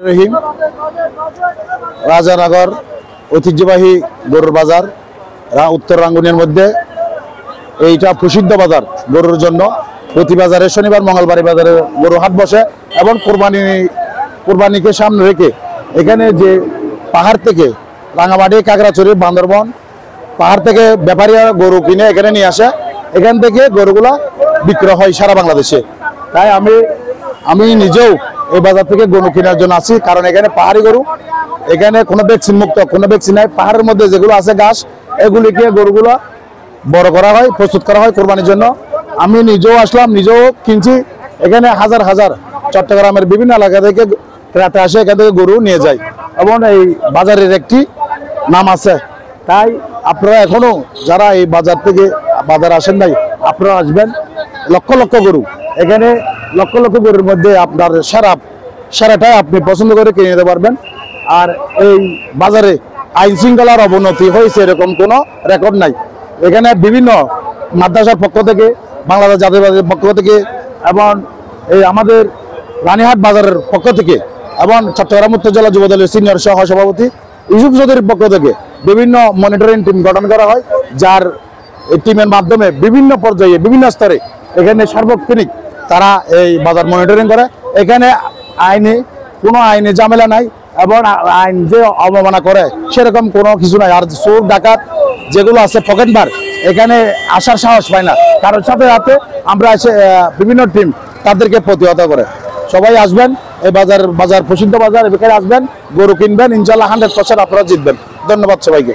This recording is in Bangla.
রহিম রাজানগর ঐতিহ্যবাহী গরুর বাজার উত্তর রাঙ্গুনিয়ার মধ্যে এইটা প্রসিদ্ধ বাজার গরুর জন্য। প্রতি বাজারে শনিবার মঙ্গলবার বাজারে গরু হাট বসে এবং কোরবানিকে সামনে রেখে এখানে যে পাহাড় থেকে রাঙামাটি, কাকড়াছড়ি, বান্দরবন পাহাড় থেকে ব্যাপারীরা গরু কিনে এখানে নিয়ে আসে। এখান থেকে গরুগুলা বিক্রয় হয় সারা বাংলাদেশে। তাই আমি নিজেও এই বাজার থেকে গরু কেনার জন্য আসি, কারণ এখানে পাহাড়ি গরু, এখানে কোনো ভ্যাকসিন মুক্ত, কোনো ভ্যাকসিন নাই। পাহাড়ের মধ্যে যেগুলো আছে ঘাস, এগুলিকে গরুগুলো বড় করা হয়, প্রস্তুত করা হয় কোরবানির জন্য। আমি নিজেও আসলাম, নিজেও কিনছি। এখানে হাজার হাজার চট্টগ্রামের বিভিন্ন এলাকা থেকে রাতে আসে, এখান থেকে গরু নিয়ে যায় এবং এই বাজারের একটি নাম আছে। তাই আপনারা এখনো যারা এই বাজার আসেন নাই, আপনারা আসবেন। লক্ষ লক্ষ গরু এখানে, লক্ষ লক্ষ গরুর মধ্যে আপনার সেরাটাই আপনি পছন্দ করে কিনে নিতে পারবেন। আর এই বাজারে আইন শৃঙ্খলার অবনতি হয়েছে এরকম কোনো রেকর্ড নাই। এখানে বিভিন্ন মাদ্রাসার পক্ষ থেকে, বাংলাদেশ জাতীয়তাবাদের পক্ষ থেকে এবং এই আমাদের রানীহাট বাজারের পক্ষ থেকে এবং চট্টগ্রাম উত্তর জেলা যুবদলের সিনিয়র সহ সভাপতি ইউসুফ চৌধুরীর পক্ষ থেকে বিভিন্ন মনিটরিং টিম গঠন করা হয়, যার টিমের মাধ্যমে বিভিন্ন পর্যায়ে বিভিন্ন স্তরে এখানে সার্বক্ষণিক তারা এই বাজার মনিটরিং করে। এখানে কোনো আইনে ঝামেলা নাই এবং আইন যে অবমাননা করে সেরকম কোনো কিছু নাই। আর চোর ডাকাত যেগুলো আছে পকেটমার, এখানে আসার সাহস পায় না, কারণ সাথে সাথে আমরা এসে বিভিন্ন টিম তাদেরকে প্রতিহত করে। সবাই আসবেন, এই বাজার প্রসিদ্ধ বাজার, এখানে আসবেন, গরু কিনবেন, ইনশাল্লাহ 100% আপনারা জিতবেন। ধন্যবাদ সবাইকে।